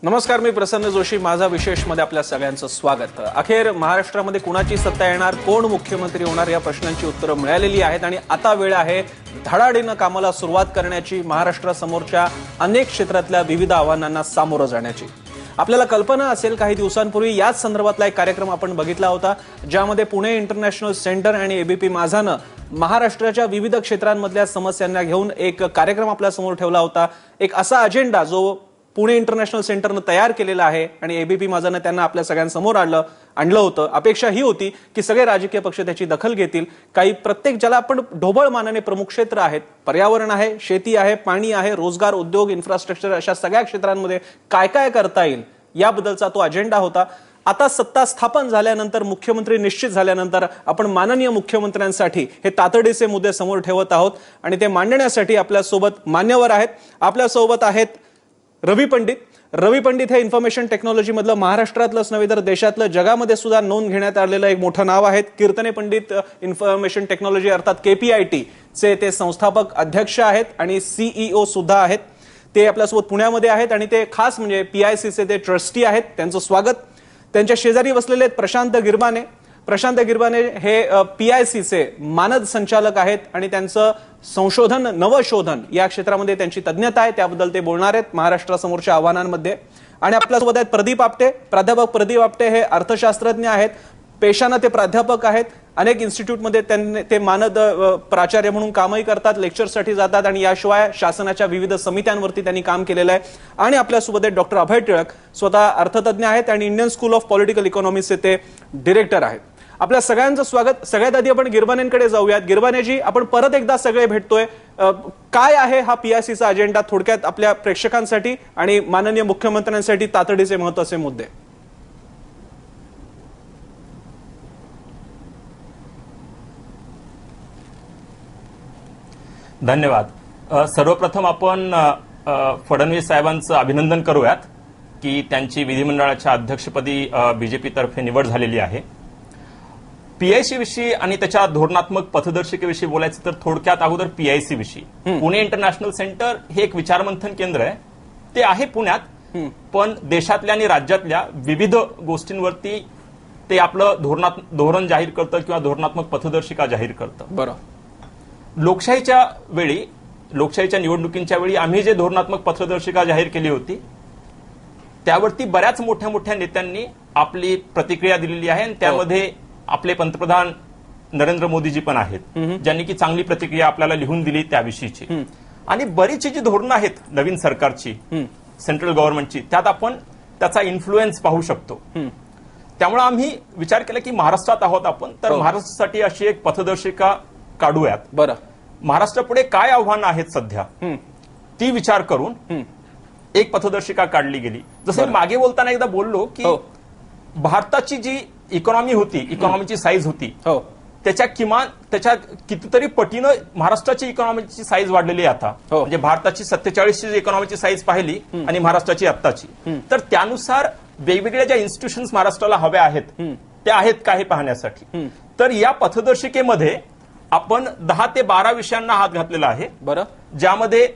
नमस्कार, मी प्रसन्न जोशी. माझा विशेषमध्ये आपल्या सगळ्यांचं स्वागत. अखेर महाराष्ट्रामध्ये कुणाची सत्ता येणार, कोण मुख्यमंत्री होणार या प्रश्नांची उत्तरं मिळालेली आहेत आणि आता वेळ आहे धडाडीनं कामाला सुरुवात करण्याची, महाराष्ट्रासमोरच्या अनेक क्षेत्रातल्या विविध आव्हानांना सामोरं जाण्याची. आपल्याला कल्पना असेल काही दिवसांपूर्वी याच संदर्भातला एक कार्यक्रम आपण बघितला होता, ज्यामध्ये पुणे इंटरनॅशनल सेंटर आणि एबीपी माझानं महाराष्ट्राच्या विविध क्षेत्रांमधल्या समस्यांना घेऊन एक कार्यक्रम आपल्यासमोर ठेवला होता. एक असा अजेंडा जो पुणे इंटरनॅशनल सेंटरनं तयार केलेला आहे आणि एबीपी माझानं त्यांना आपल्या सगळ्यांसमोर आणलं होतं. अपेक्षा ही होती की सगळे राजकीय पक्ष त्याची दखल घेतील. काही प्रत्येक ज्याला आपण ढोबळ मानाने प्रमुख क्षेत्र आहेत, पर्यावरण आहे, शेती आहे, पाणी आहे, रोजगार, उद्योग, इन्फ्रास्ट्रक्चर, अशा सगळ्या क्षेत्रांमध्ये काय काय करता येईल याबद्दलचा तो अजेंडा होता. आता सत्ता स्थापन झाल्यानंतर, मुख्यमंत्री निश्चित झाल्यानंतर आपण माननीय मुख्यमंत्र्यांसाठी हे तातडीचे मुद्दे समोर ठेवत आहोत आणि ते मांडण्यासाठी आपल्यासोबत मान्यवर आहेत. आपल्यासोबत आहेत रवी पंडित. रवी पंडित हे इन्फॉर्मेशन टेक्नॉलॉजी मधलं महाराष्ट्रातलंच नव्हे तर देशातलं, जगामध्ये सुद्धा नोंद घेण्यात आलेलं एक मोठं नाव आहेत. कीर्तने पंडित इन्फॉर्मेशन टेक्नॉलॉजी अर्थात KPIT चे ते संस्थापक अध्यक्ष आहेत आणि CEO सुद्धा आहेत. ते आपल्यासोबत पुण्यामध्ये आहेत आणि ते खास म्हणजे PIC चे ते ट्रस्टी आहेत. त्यांचं स्वागत. त्यांच्या शेजारी बसलेले आहेत प्रशांत गिरबाने. प्रशांत गिरबाने हे PIC चे मानद संचालक आहेत आणि त्यांचं संशोधन, नवशोधन या क्षेत्रामध्ये त्यांची तज्ञता आहे. त्याबद्दल ते बोलणार आहेत महाराष्ट्रासमोरच्या आव्हानांमध्ये. आणि आपल्यासोबत आहेत प्रदीप आपटे. प्राध्यापक प्रदीप आपटे हे अर्थशास्त्रज्ञ आहेत. पेशाने ते प्राध्यापक आहेत. अनेक इन्स्टिट्यूटमध्ये ते मानद प्राचार्य म्हणून कामही करतात, लेक्चरसाठी जातात आणि याशिवाय शासनाच्या विविध समित्यांवरती त्यांनी काम केलेलं आहे. आणि आपल्यासोबत आहेत डॉक्टर अभय टिळक, स्वतः अर्थतज्ञ आहेत आणि इंडियन स्कूल ऑफ पॉलिटिकल इकॉनॉमीचे ते डिरेक्टर आहेत. आपल्या सगळ्यांचं स्वागत. सगळ्यात आधी आपण गिरबानेंकडे जाऊयात. गिरबानेजी, आपण परत एकदा सगळे भेटतोय. काय आहे हा PIC चा अजेंडा, थोडक्यात आपल्या प्रेक्षकांसाठी आणि माननीय मुख्यमंत्र्यांसाठी तातडीचे महत्त्वाचे मुद्दे? धन्यवाद. सर्वप्रथम आपण फडणवीस साहेबांचं अभिनंदन करूयात की त्यांची विधिमंडळाच्या अध्यक्षपदी BJP तर्फे निवड झालेली आहे. PIC विषयी आणि त्याच्या धोरणात्मक पथदर्शिकेविषयी बोलायचं तर थोडक्यात अगोदर PIC विषयी. पुणे इंटरनॅशनल सेंटर हे एक विचारमंथन केंद्र आहे. ते आहे पुण्यात, पण देशातल्या आणि राज्यातल्या विविध गोष्टींवरती ते आपलं धोरण जाहीर करतं किंवा धोरणात्मक पथदर्शिका जाहीर करतं. बरं. लोकशाहीच्या निवडणुकींच्या वेळी आम्ही जे धोरणात्मक पथदर्शिका जाहीर केली होती त्यावरती बऱ्याच मोठ्या मोठ्या नेत्यांनी आपली प्रतिक्रिया दिलेली आहे आणि त्यामध्ये आपले पंतप्रधान नरेंद्र मोदीजी पण आहेत, ज्यांनी की चांगली प्रतिक्रिया आपल्याला लिहून दिली त्याविषयीची. आणि बरीचशी जी धोरणं आहेत नवीन सरकारची, सेंट्रल गव्हर्नमेंटची, त्यात आपण त्याचा इन्फ्लुएन्स पाहू शकतो. त्यामुळे आम्ही विचार केला की महाराष्ट्रात आहोत आपण, तर महाराष्ट्रासाठी अशी एक पथदर्शिका काढूयात. बरं. महाराष्ट्रापुढे काय आव्हानं आहेत सध्या ती विचार करून एक पथदर्शिका काढली गेली. जसं मागे बोलताना एकदा बोललो की भारताची जी इकॉनॉमी होती, इकॉनॉमीची साईज होती, त्याच्या कितीतरी पटीनं महाराष्ट्राची इकॉनॉमीची साईज वाढलेली आहे आता. म्हणजे भारताची 47ची इकॉनॉमीची साईज पाहिली आणि महाराष्ट्राची आत्ताची, तर त्यानुसार वेगवेगळ्या ज्या इन्स्टिट्यूशन्स महाराष्ट्राला हव्या आहेत त्या आहेत का हे पाहण्यासाठी. तर या पथदर्शिकेमध्ये आपण 10 ते 12 विषयांना हात घातलेला आहे. बरं. ज्यामध्ये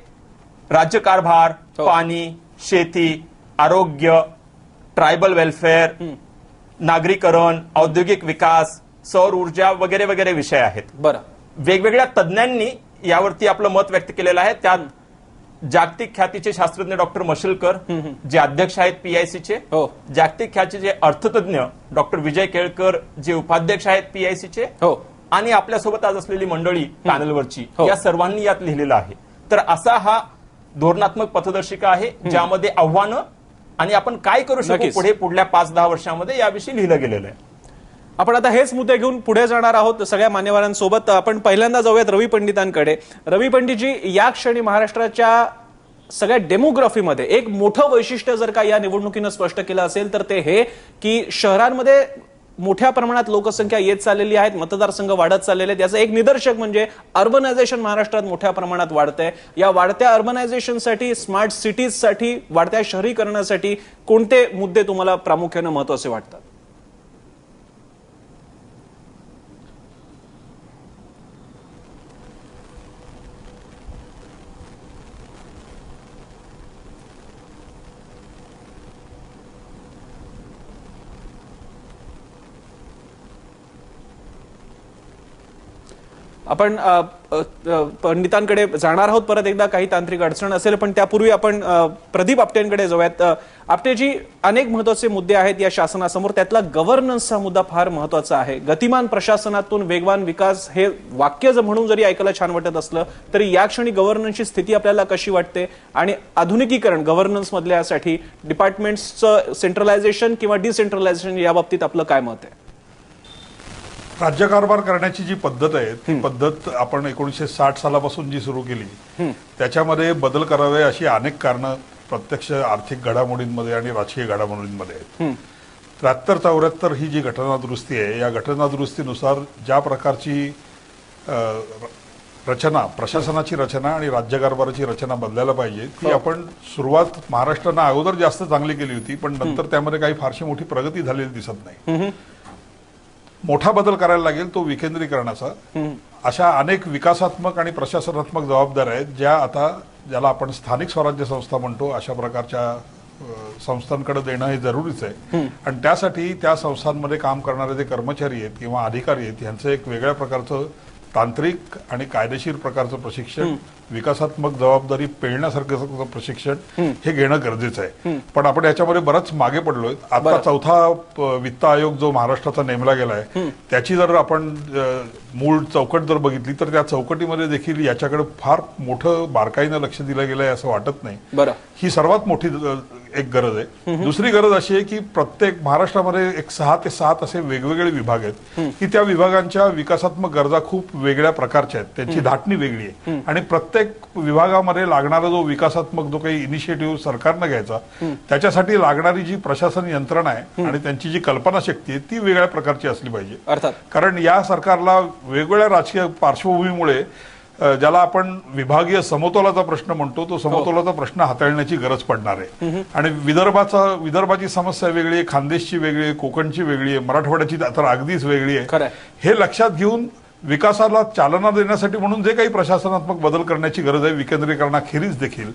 राज्यकारभार, पाणी, शेती, आरोग्य, ट्रायबल वेलफेअर, नागरीकरण, औद्योगिक विकास, सौर ऊर्जा वगैरे वगैरे विषय आहेत. बरं. वेगवेगळ्या तज्ज्ञांनी यावरती आपलं मत व्यक्त केलेलं आहे. त्यात जागतिक ख्यातीचे शास्त्रज्ञ डॉक्टर मशेलकर, जे अध्यक्ष आहेत PIC चे, जागतिक ख्यातीचे अर्थतज्ञ डॉक्टर विजय केळकर, जे उपाध्यक्ष आहेत PIC चे, आणि आपल्यासोबत आज असलेली मंडळी पॅनलवरची, या सर्वांनी यात लिहिलेलं आहे. तर असा हा धोरणात्मक पथदर्शिका आहे ज्यामध्ये आव्हानं आणि आपण काय करू शकू पुढल्या 5-10 वर्षांमध्ये याविषयी लिहिलं गेलेलं आहे. आपण आता हेच मुद्दे घेऊन पुढे जाणार आहोत सगळ्या मान्यवरांसोबत. आपण पहिल्यांदा जाऊयात रवी पंडितांकडे. रवी पंडितजी, या क्षणी महाराष्ट्राच्या सगळ्या डेमोग्राफीमध्ये एक मोठं वैशिष्ट्य जर का या निवडणुकीनं स्पष्ट केलं असेल तर ते हे की शहरांमध्ये मोठ्या प्रमाणात लोकसंख्या येत चाललेली आहे, मतदारसंघ वाढत चाललेले आहेत. याचं एक निदर्शक म्हणजे अर्बनायझेशन महाराष्ट्रात मोठ्या प्रमाणात वाढतंय. या वाढत्या अर्बनायझेशनसाठी, स्मार्ट सिटीजसाठी, वाढत्या शहरीकरणासाठी कोणते मुद्दे तुम्हाला प्रामुख्याने महत्त्वाचे वाटतात? आपण पंडितांकडे जाणार आहोत परत एकदा, काही तांत्रिक अडचण असेल, पण त्यापूर्वी आपण प्रदीप आपटेंकडे जाऊयात. आपटेजी, अनेक महत्वाचे मुद्दे आहेत या शासनासमोर, त्यातला गव्हर्नन्सचा मुद्दा फार महत्वाचा आहे. गतिमान प्रशासनातून वेगवान विकास हे वाक्य म्हणून जरी ऐकायला छान वाटत असलं तरी या क्षणी गव्हर्नन्सची स्थिती आपल्याला कशी वाटते आणि आधुनिकीकरण गव्हर्नन्स मधल्यासाठी डिपार्टमेंट्सचं सेंट्रलायझेशन किंवा डिसेंट्रलायझेशन या बाबतीत आपलं काय मत आहे? राज्यकारभार करण्याची जी पद्धत आहे ती पद्धत आपण 1960 सालापासून जी सुरू केली त्याच्यामध्ये बदल करावे अशी अनेक कारणं प्रत्यक्ष आर्थिक घडामोडींमध्ये आणि राजकीय घडामोडींमध्ये आहेत. 73-74 ही जी घटना दुरुस्ती आहे, या घटना दुरुस्तीनुसार ज्या प्रकारची रचना, प्रशासनाची रचना आणि राज्यकारभाराची रचना बदलायला पाहिजे ती आपण सुरुवात महाराष्ट्रानं अगोदर जास्त चांगली केली होती, पण नंतर त्यामध्ये काही फारशी मोठी प्रगती झालेली दिसत नाही. मोठा बदल करायला लागेल तो विकेंद्रीकरणाचा. अशा अनेक विकासात्मक आणि प्रशासनात्मक जबाबदाऱ्या आहेत ज्याला आपण स्थानिक स्वराज्य संस्था म्हणतो, अशा प्रकारच्या संस्थांकडे देणं हे जरुरीच आहे. आणि त्यासाठी त्या संस्थांमध्ये काम करणारे जे कर्मचारी आहेत किंवा अधिकारी आहेत यांचं एक वेगळ्या प्रकारचं तांत्रिक आणि कायदेशीर प्रकारचं प्रशिक्षण, विकासात्मक जबाबदारी पेलण्यासारखं प्रशिक्षण हे घेणं गरजेचं आहे. पण आपण याच्यामध्ये बरंच मागे पडलोय. आता 4था वित्त आयोग जो महाराष्ट्राचा नेमला गेलाय त्याची जर आपण मूळ चौकट जर बघितली तर त्या चौकटीमध्ये देखील याच्याकडे फार मोठं बारकाईनं लक्ष दिलं गेलंय असं वाटत नाही. ही सर्वात मोठी एक गरज आहे. दुसरी गरज अशी आहे की प्रत्येक महाराष्ट्रामध्ये एक 6 ते 7 असे वेगवेगळे विभाग आहेत की त्या विभागांच्या विकासात्मक गरजा खूप वेगळ्या प्रकारच्या आहेत, त्यांची धाटणी वेगळी आहे आणि प्रत्येक विभागामध्ये लागणारा जो विकासात्मक जो काही इनिशिएटिव्ह सरकारनं घ्यायचा त्याच्यासाठी लागणारी जी प्रशासन यंत्रणा आहे आणि त्यांची जी कल्पनाशक्ती आहे ती वेगळ्या प्रकारची असली पाहिजे. अर्थात कारण या सरकारला वेगवेगळ्या राजकीय पार्श्वभूमीमुळे ज्याला आपण विभागीय समतोलाचा प्रश्न म्हणतो तो समतोलाचा प्रश्न हाताळण्याची गरज पडणार आहे. आणि विदर्भाची समस्या वेगळी आहे, खानदेशची वेगळी आहे, कोकणची वेगळी आहे, मराठवाड्याची तर अगदीच वेगळी आहे. हे लक्षात घेऊन विकासाला चालना देण्यासाठी म्हणून जे काही प्रशासनात्मक बदल करण्याची गरज आहे विकेंद्रीकरणाखेरीज देखील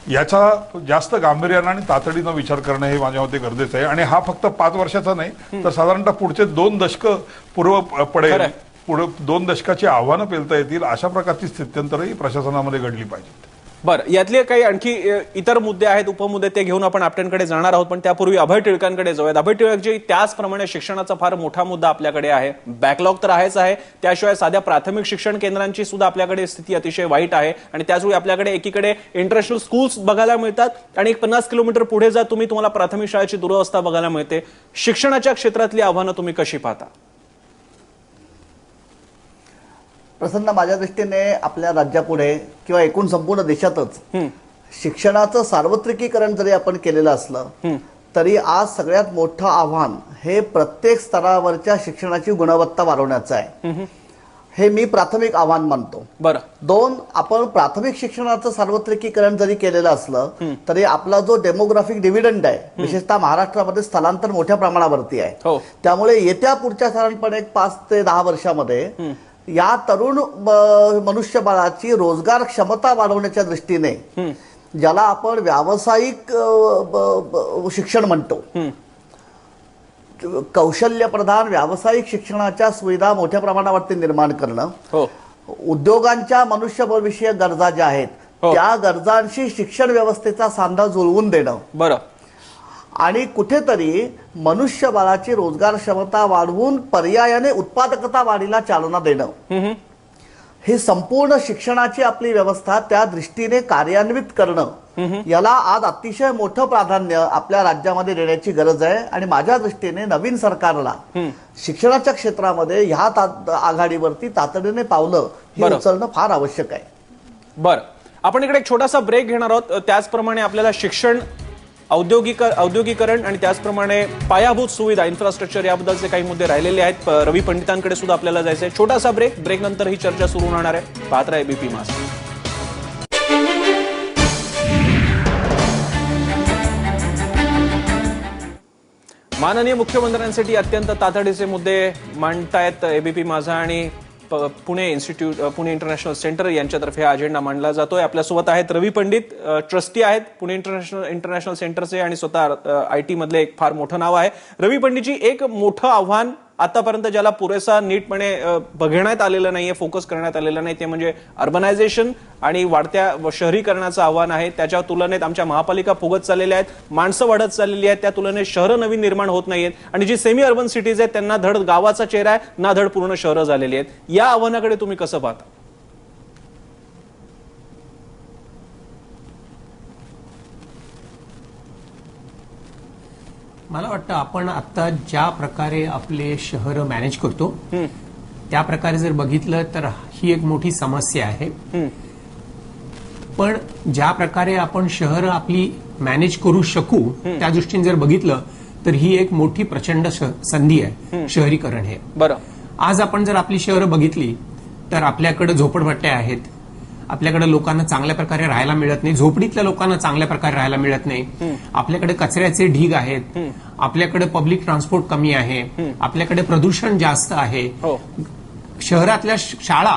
याचा जास्त गांभीर्यानं आणि तातडीनं विचार करणं हे माझ्या मते गरजेचं आहे. आणि हा फक्त 5 वर्षाचा नाही तर साधारणतः पुढचे 2 दशकं पूर्व पडेल, पुढे 2 दशकाची आव्हानं पेलता येतील अशा प्रकारची स्थित्यंतरही प्रशासनामध्ये घडली पाहिजे. बरं, यातले काही आणखी इतर मुद्दे आहेत, उपमुद्दे, ते घेऊन आपण आपट्यांकडे जाणार आहोत. पण त्यापूर्वी अभय टिळकांकडे जाऊयात. अभय टिळकजी, त्याचप्रमाणे शिक्षणाचा फार मोठा मुद्दा आपल्याकडे आहे. बॅकलॉग तर आहेच आहे, त्याशिवाय साध्या प्राथमिक शिक्षण केंद्रांची सुद्धा आपल्याकडे स्थिती अतिशय वाईट आहे. आणि त्याचवेळी आपल्याकडे एकीकडे इंटरनॅशनल स्कूल्स बघायला मिळतात आणि 50 किलोमीटर पुढे जा तुम्हाला प्राथमिक शाळेची दुरवस्था बघायला मिळते. शिक्षणाच्या क्षेत्रातली आव्हानं तुम्ही कशी पाहता? प्रसन्न, माझ्या दृष्टीने आपल्या राज्यापुढे किंवा एकूण संपूर्ण देशातच शिक्षणाचं सार्वत्रिकीकरण जरी आपण केलेलं असलं तरी आज सगळ्यात मोठं आव्हान हे प्रत्येक स्तरावरच्या शिक्षणाची गुणवत्ता वाढवण्याचं आहे. हे मी प्राथमिक आव्हान मानतो. बरं. 2, आपण प्राथमिक शिक्षणाचं सार्वत्रिकीकरण जरी केलेलं असलं तरी आपला जो डेमोग्राफिक डिव्हिडंड आहे, विशेषतः महाराष्ट्रामध्ये स्थलांतर मोठ्या प्रमाणावरती आहे. त्यामुळे येत्या पुढच्या साधारणपणे 5 ते 10 वर्षामध्ये या तरुण मनुष्यबळाची रोजगार क्षमता वाढवण्याच्या दृष्टीने ज्याला आपण व्यावसायिक शिक्षण म्हणतो, कौशल्य प्रधान व्यावसायिक शिक्षणाच्या सुविधा मोठ्या प्रमाणावरती निर्माण करणं, उद्योगांच्या मनुष्यबळ विषयक गरजा ज्या आहेत त्या गरजांशी शिक्षण व्यवस्थेचा सांधा जुळवून देणं, बरं, आणि कुठेतरी मनुष्यबळाची रोजगार क्षमता वाढवून पर्यायाने उत्पादकता वाढीला चालना देणं, ही संपूर्ण शिक्षणाची आपली व्यवस्था त्या दृष्टीने कार्यान्वित करणं याला आज अतिशय मोठं प्राधान्य आपल्या राज्यामध्ये देण्याची गरज आहे. आणि माझ्या दृष्टीने नवीन सरकारला शिक्षणाच्या क्षेत्रामध्ये ह्या आघाडीवरती तातडीने पावलं ही उचलणं फार आवश्यक आहे. बरं, आपण इकडे एक छोटासा ब्रेक घेणार आहोत. त्याचप्रमाणे आपल्याला शिक्षण, औद्योगिकरण आणि त्याचप्रमाणे पायाभूत सुविधा, इन्फ्रास्ट्रक्चर याबद्दलचे काही मुद्दे राहिलेले आहेत. रवी पंडितांकडे सुद्धा आपल्याला जायचंय. छोटासा ब्रेक नंतर ही चर्चा सुरू होणार आहे. पाहत रहा एबीपी माझा. माननीय मुख्यमंत्र्यांसाठी अत्यंत तातडीचे मुद्दे मांडतायत एबीपी माझा आणि पुणे इंटरनॅशनल सेंटर यांच्यातर्फे हा अजेंडा मांडला जातोय. आपल्यासोबत आहेत रवी पंडित, ट्रस्टी आहेत पुणे इंटरनॅशनल सेंटरचे आणि स्वतः IT मधले एक फार मोठं नाव आहे. रवी पंडितजी, एक मोठं आव्हान आतापर्यंत ज्याला पुरेसा नीटपणे बघण्यात आलेलं नाहीये, फोकस करण्यात आलेलं नाही, ते म्हणजे अर्बनायझेशन आणि वाढत्या शहरीकरणाचं आव्हान आहे. त्याच्या तुलनेत आमच्या महापालिका फुगत चाललेल्या आहेत, माणसं वाढत चाललेली आहेत, त्या तुलनेत शहरं नवीन निर्माण होत नाहीयेत आणि जी सेमी अर्बन सिटीज आहेत त्यांना धड गावाचा चेहरा आहे ना धड पूर्ण शहरं झालेली आहेत. या आव्हानाकडे तुम्ही कसं पाहता? मला वाटतं आपण आता ज्या प्रकारे आपले शहर मॅनेज करतो त्या प्रकारे जर बघितलं तर ही एक मोठी समस्या आहे. पण ज्या प्रकारे आपण शहर आपली मॅनेज करू शकू त्या दृष्टीने जर बघितलं तर ही एक मोठी प्रचंड संधी आहे शहरीकरण हे. बरं, आज आपण जर आपली शहरं बघितली तर आपल्याकडे झोपडपट्ट्या आहेत, आपल्याकडे लोकांना चांगल्या प्रकारे राहायला मिळत नाही, झोपडीतल्या लोकांना चांगल्या प्रकारे राहायला मिळत नाही, आपल्याकडे कचऱ्याचे ढीग आहेत, आपल्याकडे पब्लिक ट्रान्सपोर्ट कमी आहे, आपल्याकडे प्रदूषण जास्त आहे. शहरातल्या शाळा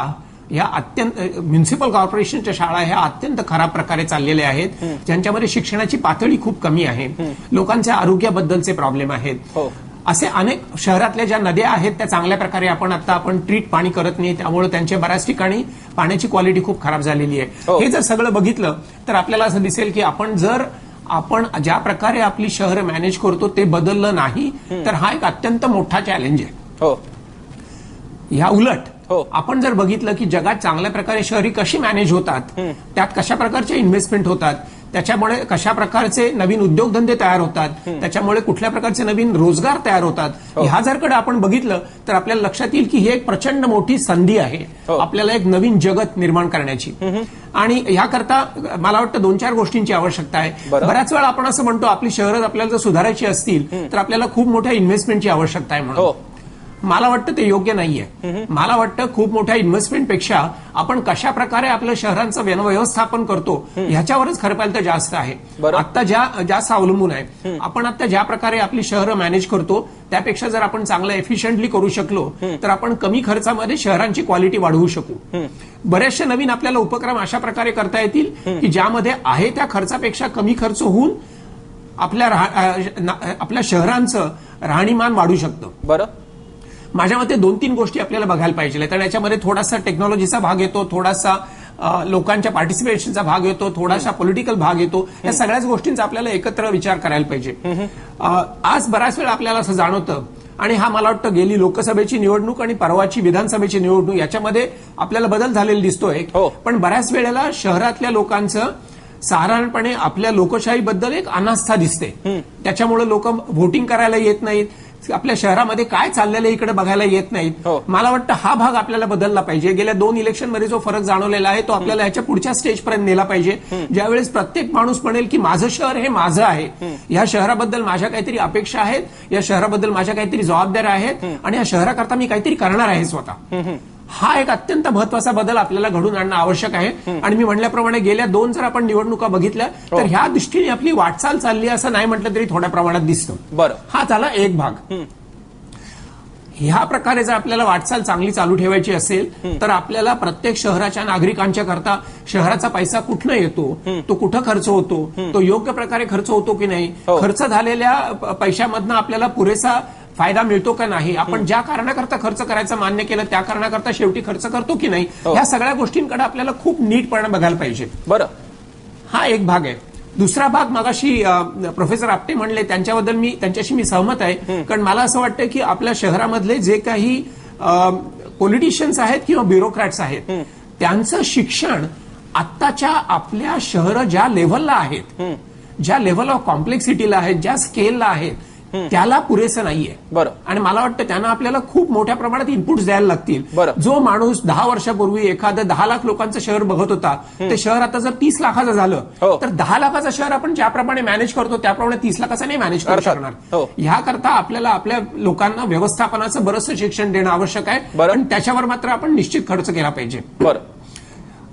ह्या अत्यंत म्युन्सिपल कॉर्पोरेशनच्या शाळा ह्या अत्यंत खराब प्रकारे चाललेल्या आहेत, ज्यांच्यामध्ये शिक्षणाची पातळी खूप कमी आहे, लोकांच्या आरोग्याबद्दलचे प्रॉब्लेम आहेत. असे अनेक शहरातल्या ज्या नद्या आहेत त्या चांगल्या प्रकारे आपण ट्रीट पाणी करत नाही, त्यामुळे त्यांच्या बऱ्याच ठिकाणी पाण्याची क्वालिटी खूप खराब झालेली आहे. हे जर सगळं बघितलं तर आपल्याला असं दिसेल की आपण ज्या प्रकारे आपली शहरं मॅनेज करतो ते बदललं नाही तर हा एक अत्यंत मोठा चॅलेंज आहे. ह्या उलट आपण जर बघितलं की जगात चांगल्या प्रकारे शहरी कशी मॅनेज होतात, त्यात कशा प्रकारचे इन्व्हेस्टमेंट होतात, त्याच्यामुळे कशा प्रकारचे नवीन उद्योगधंदे तयार होतात, त्याच्यामुळे कुठल्या प्रकारचे नवीन रोजगार तयार होतात, ह्या जर कडे आपण बघितलं तर आपल्याला लक्षात येईल की ही एक प्रचंड मोठी संधी आहे आपल्याला एक नवीन जगत निर्माण करण्याची. आणि ह्याकरता मला वाटतं 2-4 गोष्टींची आवश्यकता आहे. बऱ्याच वेळा आपण असं म्हणतो आपली शहरं आपल्याला जर सुधारायची असतील तर आपल्याला खूप मोठ्या इन्व्हेस्टमेंटची आवश्यकता आहे म्हणून. मला वाटतं ते योग्य नाहीये. मला वाटतं खूप मोठ्या इन्व्हेस्टमेंटपेक्षा आपण कशा प्रकारे आपल्या शहरांचं व्यवस्थापन करतो ह्याच्यावरच खरं पाहिलं तर जास्त आहे. आता जास्त अवलंबून आहे. आपण आता ज्या प्रकारे आपली शहरं मॅनेज करतो त्यापेक्षा जर आपण चांगलं एफिशियंटली करू शकलो तर आपण कमी खर्चामध्ये शहरांची क्वालिटी वाढवू शकू. बरेचसे नवीन आपल्याला उपक्रम अशा प्रकारे करता येतील की ज्यामध्ये आहे त्या खर्चापेक्षा कमी खर्च होऊन आपल्या शहरांचं राहणीमान वाढू शकतं. बरं, माझ्या मते 2-3 गोष्टी आपल्याला बघायला पाहिजे. तर याच्यामध्ये थोडासा टेक्नॉलॉजीचा भाग येतो, थोडासा लोकांच्या पार्टिसिपेशनचा भाग येतो, थोडासा पॉलिटिकल भाग येतो. या सगळ्याच गोष्टींचा आपल्याला एकत्र विचार करायला पाहिजे. आज बऱ्याच वेळा आपल्याला असं जाणवतं आणि हा मला वाटतं गेली लोकसभेची निवडणूक आणि परवाची विधानसभेची निवडणूक याच्यामध्ये आपल्याला बदल झालेला दिसतोय. पण बऱ्याच वेळेला शहरातल्या लोकांचं साधारणपणे आपल्या लोकशाहीबद्दल एक अनास्था दिसते. त्याच्यामुळे लोक व्होटिंग करायला येत नाहीत, आपल्या शहरामध्ये काय चाललेलं इकडे बघायला येत नाहीत. मला वाटतं हा भाग आपल्याला बदलला पाहिजे. गेल्या 2 इलेक्शनमध्ये जो फरक जाणवलेला आहे तो आपल्याला ह्याच्या पुढच्या स्टेजपर्यंत नेला पाहिजे, ज्यावेळेस प्रत्येक माणूस म्हणेल की माझं शहर हे माझं आहे, या शहराबद्दल माझ्या काहीतरी अपेक्षा आहेत, या शहराबद्दल माझ्या काहीतरी जबाबदाऱ्या आहेत आणि या शहराकरता मी काहीतरी करणार आहे स्वतः. हा एक अत्यंत महत्वाचा बदल आपल्याला घडून आणणं आवश्यक आहे. आणि मी म्हणल्याप्रमाणे गेल्या 2 जर आपण निवडणुका बघितल्या तर ह्या दृष्टीने आपली वाटचाल चालली असं नाही म्हटलं तरी थोड्या प्रमाणात दिसतं. बरं, हा झाला एक भाग. ह्या प्रकारे जर आपल्याला वाटचाल चांगली चालू ठेवायची असेल तर आपल्याला प्रत्येक शहराच्या नागरिकांच्या करता शहराचा पैसा कुठनं येतो, तो कुठं खर्च होतो, तो योग्य प्रकारे खर्च होतो की नाही, खर्च झालेल्या पैशामधनं आपल्याला पुरेसा फायदा मिळतो का नाही, आपण ज्या कारणाकरता खर्च करायचं मान्य केलं त्या कारणाकरता शेवटी खर्च करतो की नाही, ह्या सगळ्या गोष्टींकडे आपल्याला खूप नीटपणे बघायला पाहिजे. बरं, हा एक भाग आहे. दुसरा भाग मगाशी प्रोफेसर आपटे म्हणले त्यांच्याशी मी सहमत आहे. कारण मला असं वाटतं की आपल्या शहरामधले जे काही पॉलिटिशियन्स आहेत किंवा ब्युरोक्रॅट्स आहेत त्यांचं शिक्षण आत्ताच्या आपल्या शहरं ज्या लेव्हलला आहेत, ज्या लेव्हल ऑफ कॉम्प्लेक्सिटीला आहेत, ज्या स्केलला आहेत त्याला पुरेसं नाहीये. बरं, आणि मला वाटतं त्यांना आपल्याला खूप मोठ्या प्रमाणात इनपुट्स द्यायला लागतील. जो माणूस 10 वर्षापूर्वी एखादं 10 लाख लोकांचं शहर बघत होता ते शहर आता जर 30 लाखाचं झालं तर 10 लाखाचं शहर आपण ज्याप्रमाणे मॅनेज करतो त्याप्रमाणे 30 लाखाचं नाही मॅनेज करू शकणार. ह्याकरता आपल्याला आपल्या लोकांना व्यवस्थापनाचं बरंचसं शिक्षण देणं आवश्यक आहे आणि त्याच्यावर मात्र आपण निश्चित खर्च केला पाहिजे. बरं,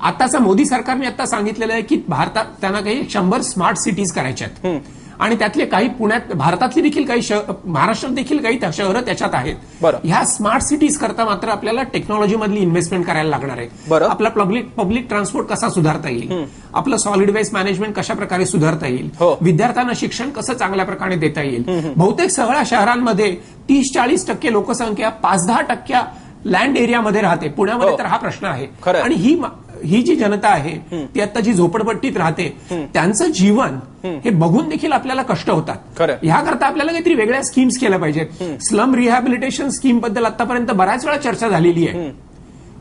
आताचं मोदी सरकारने आता सांगितलेलं आहे की भारतात त्यांना काही 100 स्मार्ट सिटीज करायच्या आहेत आणि त्यातले काही पुण्यात भारतातली देखील काही महाराष्ट्रात देखील काही शहरं त्याच्यात आहेत. बरं. ह्या स्मार्ट सिटीज करता मात्र आपल्याला टेक्नॉलॉजी मधली इन्व्हेस्टमेंट करायला लागणार आहे. बरं. आपला पब्लिक ट्रान्सपोर्ट कसा सुधारता येईल, आपलं सॉलिड वेस्ट मॅनेजमेंट कशा प्रकारे सुधारता येईल, हो. विद्यार्थ्यांना शिक्षण कसं चांगल्या प्रकारे देता येईल. बहुतेक सगळ्या शहरांमध्ये 30-40% लोकसंख्या 5-10% लँड एरियामध्ये राहते. पुण्यामध्ये हो. तर हा प्रश्न आहे. खरं आहे. आणि ही जी जनता आहे ती आता जी झोपडपट्टीत राहते त्यांचं जीवन हे बघून देखील आपल्याला कष्ट होतात. खरं. ह्याकरता आपल्याला काहीतरी वेगळ्या स्कीम्स केल्या पाहिजेत. स्लम रिहॅबिलिटेशन स्कीम बद्दल आतापर्यंत बऱ्याच वेळा चर्चा झालेली आहे,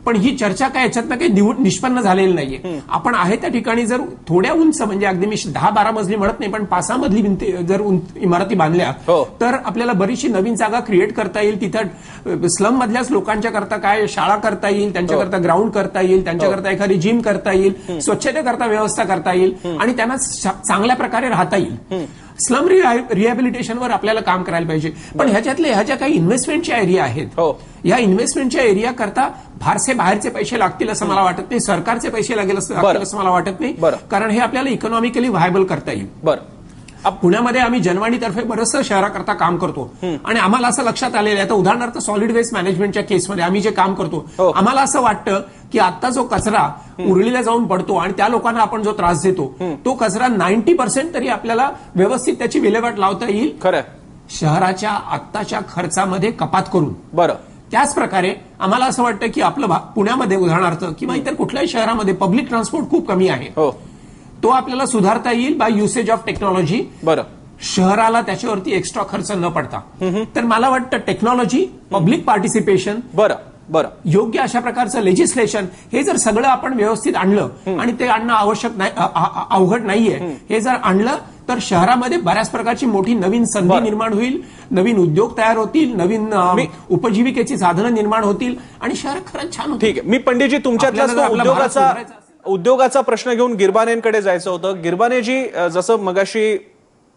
पण ही चर्चा काय याच्यातनं काही निष्पन्न झालेली नाहीये. आपण आहे त्या ठिकाणी जर थोड्या उंच म्हणजे अगदी मी 10-12 मजली म्हणत नाही, पण 5-6 मजली जर इमारती बांधल्या हो. तर आपल्याला बरीचशी नवीन जागा क्रिएट करता येईल. तिथं स्लम मधल्याच लोकांच्या करता काय शाळा करता येईल, त्यांच्याकरता ग्राउंड करता येईल, त्यांच्याकरता एखादी जिम करता येईल, स्वच्छतेकरता व्यवस्था करता येईल आणि त्यांना चांगल्या प्रकारे राहता येईल. स्लम रिहॅबिलिटेशनवर आपल्याला काम करायला पाहिजे. पण ह्या ज्या काही इन्व्हेस्टमेंटच्या एरिया आहेत, हो. या इन्व्हेस्टमेंटच्या एरिया करता फारसे बाहेरचे पैसे लागतील असं मला वाटत नाही. सरकारचे पैसे लागतील असं मला वाटत नाही, कारण हे आपल्याला इकॉनॉमिकली व्हायबल करता येईल. बरं. पुण्यामध्ये आम्ही जनवाणीतर्फे बरंचसं शहराकरता काम करतो आणि आम्हाला असं लक्षात आलेलं आहे, आता उदाहरणार्थ सॉलिड वेस्ट मॅनेजमेंटच्या केसमध्ये आम्ही जे काम करतो, हो. आम्हाला असं वाटतं की आता जो कचरा उरलीला जाऊन पडतो आणि त्या लोकांना आपण जो त्रास देतो तो कचरा 90% तरी आपल्याला व्यवस्थित त्याची विल्हेवाट लावता येईल. खरं. शहराच्या आत्ताच्या खर्चामध्ये कपात करून. बरं. त्याच प्रकारे आम्हाला असं वाटतं की आपलं पुण्यामध्ये उदाहरणार्थ किंवा इतर कुठल्याही शहरामध्ये पब्लिक ट्रान्सपोर्ट खूप कमी आहे, हो. तो आपल्याला सुधारता येईल बाय युसेज ऑफ टेक्नॉलॉजी. बरं. शहराला त्याच्यावरती एक्स्ट्रा खर्च न पडता. तर मला वाटतं टेक्नॉलॉजी, पब्लिक पार्टिसिपेशन, बरं. बरं. योग्य अशा प्रकारचं लेजिस्लेशन हे जर सगळं आपण व्यवस्थित आणलं आणि ते आणणं आवश्यक नाही, अवघड नाहीये, हे जर आणलं तर शहरामध्ये बऱ्याच प्रकारची मोठी नवीन संधी निर्माण होईल, नवीन उद्योग तयार होतील, नवीन उपजीविकेची साधनं निर्माण होतील आणि शहर खरंच छान होतील. ठीक आहे. मी पंडितजी तुमच्यातला उद्योगाचा प्रश्न घेऊन गिरबानेंकडे जायचं होतं. गिरबानेजी, जसं मगाशी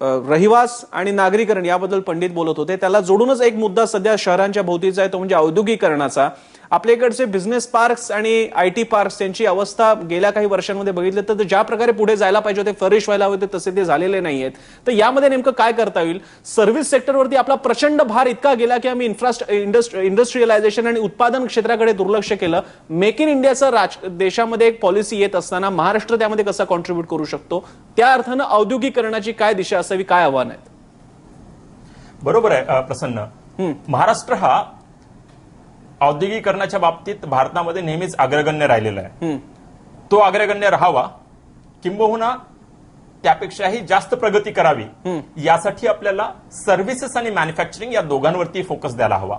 रहिवास आणि नागरीकरण याबद्दल पंडित बोलत होते, त्याला जोडूनच एक मुद्दा सध्या शहरांच्या भोवतीचा आहे, तो म्हणजे औद्योगिकरणाचा. आपल्याकडचे बिझनेस पार्क्स आणि आयटी पार्क्स यांची अवस्था गेल्या काही वर्षांमध्ये बघितलं तर ज्या प्रकारे पुढे जायला पाहिजे होते, फ्लरिश व्हायला होते, तसे ते झालेले नाहीयेत. तर यामध्ये नेमकं काय करता येईल? सर्व्हिस सेक्टरवरती आपला प्रचंड भार इतका गेला की आम्ही इंडस्ट्रियलायझेशन आणि उत्पादन क्षेत्राकडे दुर्लक्ष केलं. मेक इन इंडियाचं देशामध्ये एक पॉलिसी येत असताना महाराष्ट्र त्यामध्ये कसा कॉन्ट्रीब्युट करू शकतो? त्या अर्थानं औद्योगिकरणाची काय दिशा असावी, काय आव्हान आहेत? बरोबर आहे प्रसन्न. महाराष्ट्र हा औद्योगिकरणाच्या बाबतीत भारतामध्ये नेहमीच अग्रगण्य राहिलेला आहे. तो अग्रगण्य राहावा, किंबहुना त्यापेक्षाही जास्त प्रगती करावी, यासाठी आपल्याला सर्व्हिसेस आणि मॅन्युफॅक्चरिंग या दोघांवरती फोकस द्यायला हवा.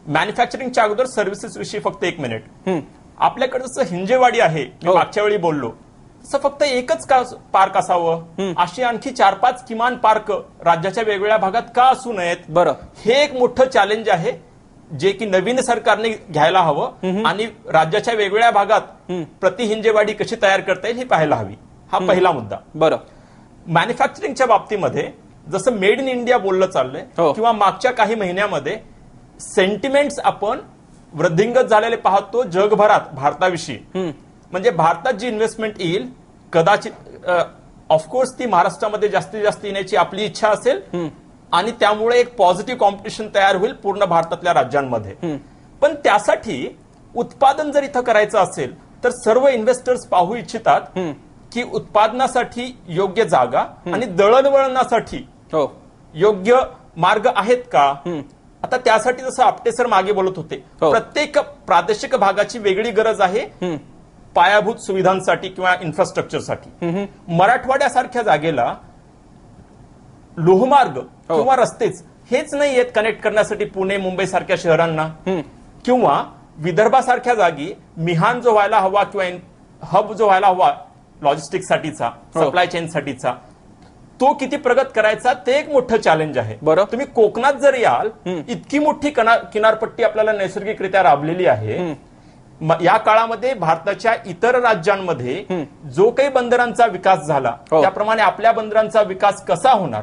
मॅन्युफॅक्चरिंगच्या अगोदर सर्व्हिसेस विषयी फक्त 1 मिनिट. आपल्याकडे जसं हिंजेवाडी आहे, मी मागच्या वेळी बोललो, तसं फक्त एकच का पार्क असावं, अशी आणखी 4-5 किमान पार्क राज्याच्या वेगवेगळ्या भागात का असू नयेत? बरं. हे एक मोठं चॅलेंज आहे जे की नवीन सरकारने घ्यायला हवं आणि राज्याच्या वेगवेगळ्या भागात प्रति हिंजेवाडी कशी तयार करता येईल हे पाहायला हवी. हा पहिला मुद्दा. बरं. मॅन्युफॅक्चरिंगच्या बाबतीमध्ये जसं मेड इन इंडिया बोललं चाललंय, किंवा मागच्या काही महिन्यामध्ये सेंटिमेंट्स आपण वृद्धिंगत झालेले पाहतो जगभरात भारताविषयी. म्हणजे भारतात जी इन्व्हेस्टमेंट येईल, कदाचित ऑफकोर्स ती महाराष्ट्रामध्ये जास्तीत जास्त येण्याची आपली इच्छा असेल आणि त्यामुळे एक पॉझिटिव्ह कॉम्पिटिशन तयार होईल पूर्ण भारतातल्या राज्यांमध्ये. पण त्यासाठी उत्पादन जर इथं करायचं असेल तर सर्व इन्व्हेस्टर्स पाहू इच्छितात की उत्पादनासाठी योग्य जागा आणि दळणवळणासाठी योग्य मार्ग आहेत का. आता त्यासाठी जसं आपटे सर मागे बोलत होते, प्रत्येक प्रादेशिक भागाची वेगळी गरज आहे पायाभूत सुविधांसाठी किंवा इन्फ्रास्ट्रक्चरसाठी. मराठवाड्यासारख्या जागेला लोहमार्ग किंवा रस्तेच हेच नाही आहेत कनेक्ट करण्यासाठी पुणे मुंबई सारख्या शहरांना, किंवा विदर्भासारख्या जागी मिहान जो व्हायला हवा किंवा हब जो व्हायला हवा लॉजिस्टिक्स साठीचा, सप्लाय चेन साठीचा, तो किती प्रगत करायचा ते एक मोठं चॅलेंज आहे. बरं. तुम्ही कोकणात जर याल, इतकी मोठी किनारपट्टी आपल्याला नैसर्गिकरित्या राबलेली आहे. या काळामध्ये भारताच्या इतर राज्यांमध्ये जो काही बंदरांचा विकास झाला त्याप्रमाणे आपल्या बंदरांचा विकास कसा होणार,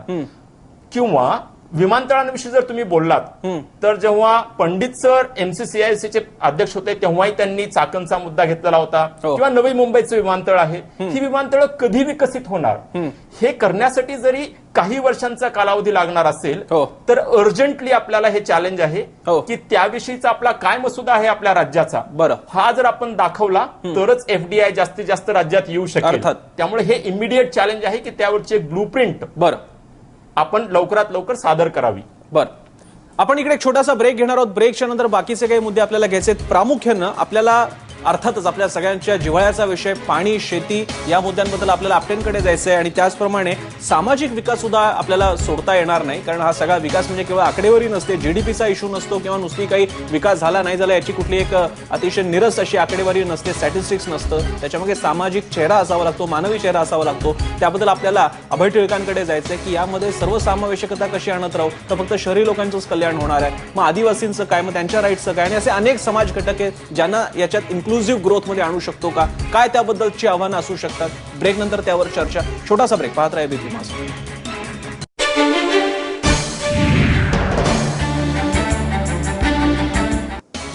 किंवा विमानतळांविषयी जर तुम्ही बोललात तर जेव्हा पंडित सर MCCICचे अध्यक्ष होते तेव्हाही त्यांनी चाकणचा मुद्दा घेतलेला होता किंवा नवी मुंबईचं विमानतळ आहे. ही विमानतळ कधी विकसित होणार हे करण्यासाठी जरी काही वर्षांचा कालावधी लागणार असेल तर अर्जंटली आपल्याला हे चॅलेंज आहे की त्याविषयीचा आपला काय मसुदा आहे आपल्या राज्याचा बरं हा जर आपण दाखवला तरच FDI जास्तीत जास्त राज्यात येऊ शकेल. अर्थात. त्यामुळे हे इमिडिएट चॅलेंज आहे की त्यावरची एक ब्लूप्रिंट बरं आपण लवकरात लवकर सादर करावी. बरं आपण इकडे एक छोटासा ब्रेक घेणार आहोत. ब्रेकच्या नंतर बाकीचे काही मुद्दे आपल्याला घ्यायचे आहेत. प्रामुख्यानं आपल्याला अर्थातच आपल्या सगळ्यांच्या जिव्हाळ्याचा विषय पाणी शेती या मुद्द्यांबद्दल आपल्याला आपटेंकडे जायचं आहे आणि त्याचप्रमाणे सामाजिक विकास सुद्धा आपल्याला सोडता येणार नाही कारण हा सगळा विकास म्हणजे केवळ आकडेवारी नसते GDPचा इश्यू नसतो किंवा नुसती काही विकास झाला नाही झाला याची कुठली एक अतिशय निरस अशी आकडेवारी नसते स्टॅटिस्टिक्स नसतं. त्याच्यामागे सामाजिक चेहरा असावा लागतो मानवी चेहरा असावा लागतो. त्याबद्दल आपल्याला अभय टिळकांकडे जायचं आहे की यामध्ये सर्वसामावेशकता कशी आणत राहू तर फक्त शहरी लोकांचंच कल्याण होणार आहे मग आदिवासींचं काय मग त्यांच्या राईट्सचं काय आणि असे अनेक समाज घटक आहेत ज्यांना याच्यात इन्क्लुझिव्ह ग्रोथमध्ये आणू शकतो का काय त्याबद्दलची आव्हानं असू शकतात. ब्रेक नंतर त्यावर चर्चा. छोटासा ब्रेक पाहत राहा एबीपी माझा.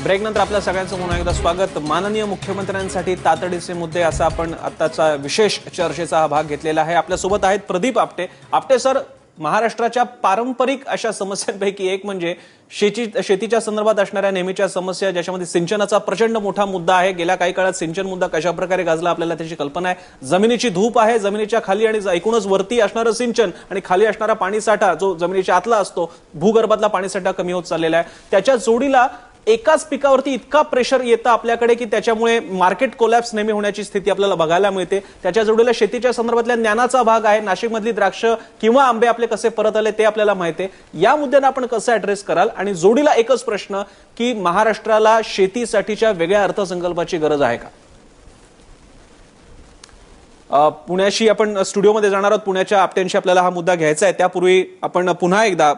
ब्रेक नंतर आपल्या सगळ्यांचं पुन्हा एकदा स्वागत. माननीय मुख्यमंत्र्यांसाठी तातडीचे मुद्दे असा आपण आताचा विशेष चर्चेचा हा भाग घेतलेला आहे. आपल्यासोबत आहेत प्रदीप आपटे. आपटे सर महाराष्ट्राच्या पारंपरिक अशा समस्यांपैकी एक म्हणजे शेतीच्या संदर्भात असणाऱ्या नेहमीच्या समस्या ज्याच्यामध्ये सिंचनाचा प्रचंड मोठा मुद्दा आहे. गेल्या काही काळात सिंचन मुद्दा कशा प्रकारे गाजला आपल्याला त्याची कल्पना आहे. जमिनीची धूप आहे जमिनीच्या खाली आणि एकूणच वरती असणारं सिंचन आणि खाली असणारा पाणीसाठा जो जमिनीच्या आतला असतो भूगर्भातला पाणीसाठा कमी होत चाललेला आहे. त्याच्या जोडीला एकाच पिकावरती इतका प्रेशर येतं आपल्याकडे की त्याच्यामुळे मार्केट कोलॅप्स नेहमी होण्याची स्थिती आपल्याला बघायला मिळते. त्याच्या जोडीला शेतीच्या संदर्भातल्या ज्ञानाचा भाग आहे. नाशिकमधली द्राक्ष किंवा आंबे आपले कसे परत आले ते आपल्याला माहिती आहे. या मुद्द्यांना आपण कसं ऍड्रेस कराल आणि जोडीला एकच प्रश्न की महाराष्ट्राला शेतीसाठीच्या वेगळ्या अर्थसंकल्पाची गरज आहे का. पुण्याशी आपण स्टुडिओमध्ये जाणार आहोत. पुण्याच्या आपट्यांशी आपल्याला हा मुद्दा घ्यायचा आहे. त्यापूर्वी आपण पुन्हा एकदा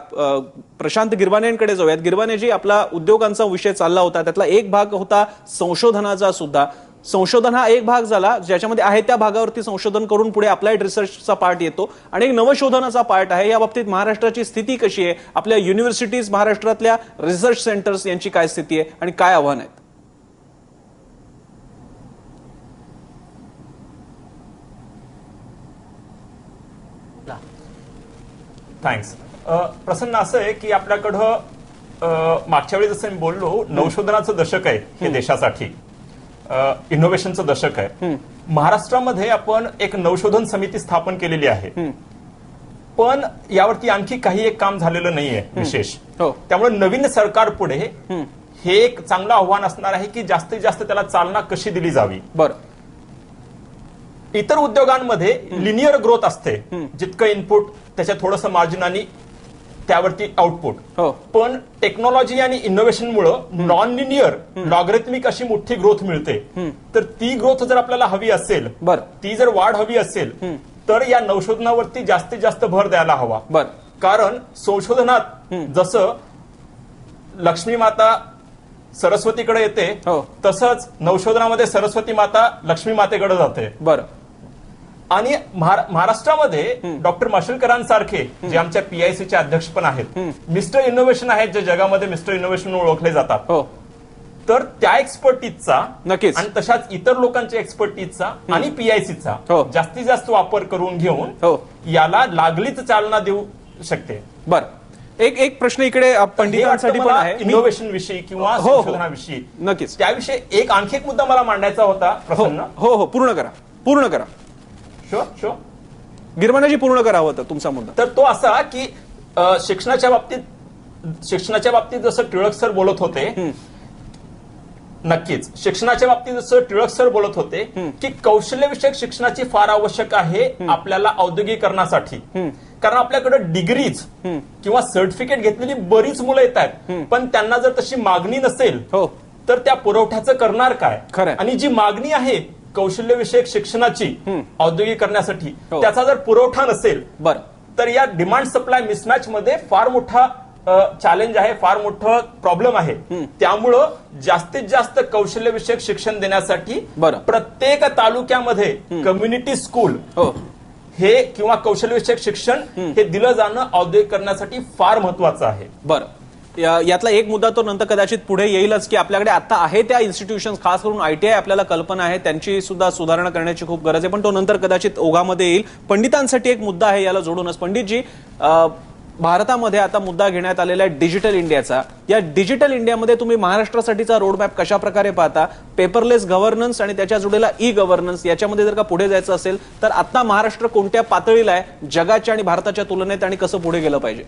प्रशांत गिरवाणेंकडे जाऊयात. गिरवाणेजी आपला उद्योगांचा विषय चालला होता त्यातला एक भाग होता संशोधनाचा सुद्धा. संशोधन हा एक भाग झाला ज्याच्यामध्ये आहे त्या भागावरती संशोधन करून पुढे अप्लाइड रिसर्चचा पार्ट येतो आणि एक नवशोधनाचा पार्ट आहे. या बाबतीत महाराष्ट्राची स्थिती कशी आहे आपल्या युनिव्हर्सिटीज महाराष्ट्रातल्या रिसर्च सेंटर्स यांची काय स्थिती आहे आणि काय आव्हान आहेत. थँक्स. प्रसन्न असं आहे की आपल्याकडं मागच्या वेळी जसं मी बोललो नवशोधनाचं दशक आहे हे देशासाठी इनोव्हेशनचं दशक आहे. महाराष्ट्रामध्ये आपण एक नवशोधन समिती स्थापन केलेली आहे पण यावरती आणखी काही एक काम झालेलं नाहीये विशेष. त्यामुळे नवीन सरकार पुढे हे एक चांगलं आव्हान असणार आहे की जास्तीत जास्त त्याला चालना कशी दिली जावी. बरं इतर उद्योगांमध्ये लिनियर ग्रोथ असते जितकं इनपुट त्याच्या थोडंसं मार्जिन आणि त्यावरती आउटपुट. पण टेक्नॉलॉजी आणि इनोव्हेशनमुळे नॉन लिनियर लॉगरिथमिक अशी मोठी ग्रोथ मिळते. तर ती ग्रोथ जर आपल्याला हवी असेल ती जर वाढ हवी असेल तर या नवशोधनावरती जास्तीत जास्त भर द्यायला हवा. कारण संशोधनात जसं लक्ष्मी माता सरस्वतीकडे येते तसंच नवशोधनामध्ये सरस्वती माता लक्ष्मी मातेकडे जाते. बरं आणि महाराष्ट्रामध्ये डॉक्टर माशेलकरांसारखे जे आमच्या PICचे अध्यक्ष पण आहेत मिस्टर इनोव्हेशन आहेत जे जगामध्ये मिस्टर इनोव्हेशन ओळखले जातात. तर त्या एक्सपर्टीजचा नक्कीच आणि तशाच इतर लोकांच्या एक्सपर्टीजचा आणि PICचा जास्तीत जास्त वापर करून घेऊन याला लागलीच चालना देऊ शकते. बरं एक प्रश्न इकडे पंडितांसाठी पण आहे इनोव्हेशन विषयी किंवा संशोधनाविषयी. नक्कीच त्याविषयी एक आणखी एक मुद्दा मला मांडायचा होता प्रसन्न. हो पूर्ण करा. शो गिरवाणेजी पूर्ण करावं होतं तुमचा मुद्दा. तर तो असा की शिक्षणाच्या बाबतीत जसं टिळक सर बोलत होते नक्कीच शिक्षणाच्या बाबतीत जसं टिळक सर बोलत होते की कौशल्यविषयक शिक्षणाची फार आवश्यक आहे आपल्याला औद्योगिकरणासाठी. कारण आपल्याकडे डिग्रीज किंवा सर्टिफिकेट घेतलेली बरीच मुलं येत आहेत पण त्यांना जर तशी मागणी नसेल तर त्या पुरवठ्याचं करणार काय. आणि जी मागणी आहे कौशल्यविषयक शिक्षणाची औद्योगिकरणासाठी त्याचा जर पुरवठा नसेल तर या डिमांड सप्लाय मिसमॅच मध्ये फार मोठा चॅलेंज आहे फार मोठं प्रॉब्लेम आहे. त्यामुळं जास्तीत जास्त कौशल्यविषयक शिक्षण देण्यासाठी प्रत्येक तालुक्यामध्ये कम्युनिटी स्कूल हे किंवा कौशल्यविषयक शिक्षण हे दिलं जाणं औद्योगिकरणासाठी फार महत्वाचं आहे. बरं, यातला एक मुद्दा तो नंतर कदाचित पुढे येईलच की आपल्याकडे आता आहे त्या इन्स्टिट्यूशन्स, खास करून ITI आपल्याला कल्पना आहे, त्यांची सुद्धा सुधारणा करण्याची खूप गरज आहे, पण तो नंतर कदाचित ओघामध्ये येईल. पंडितांसाठी एक मुद्दा आहे याला जोडूनच. पंडितजी, भारतामध्ये आता मुद्दा घेण्यात आलेला आहे डिजिटल इंडियाचा. या डिजिटल इंडियामध्ये तुम्ही महाराष्ट्रासाठीचा रोडमॅप कशा प्रकारे पाहता? पेपरलेस गव्हर्नन्स आणि त्याच्या जोडीला गव्हर्नन्स याच्यामध्ये जर का पुढे जायचं असेल तर आता महाराष्ट्र कोणत्या पातळीला आहे जगाच्या आणि भारताच्या तुलनेत, आणि कसं पुढे गेलं पाहिजे?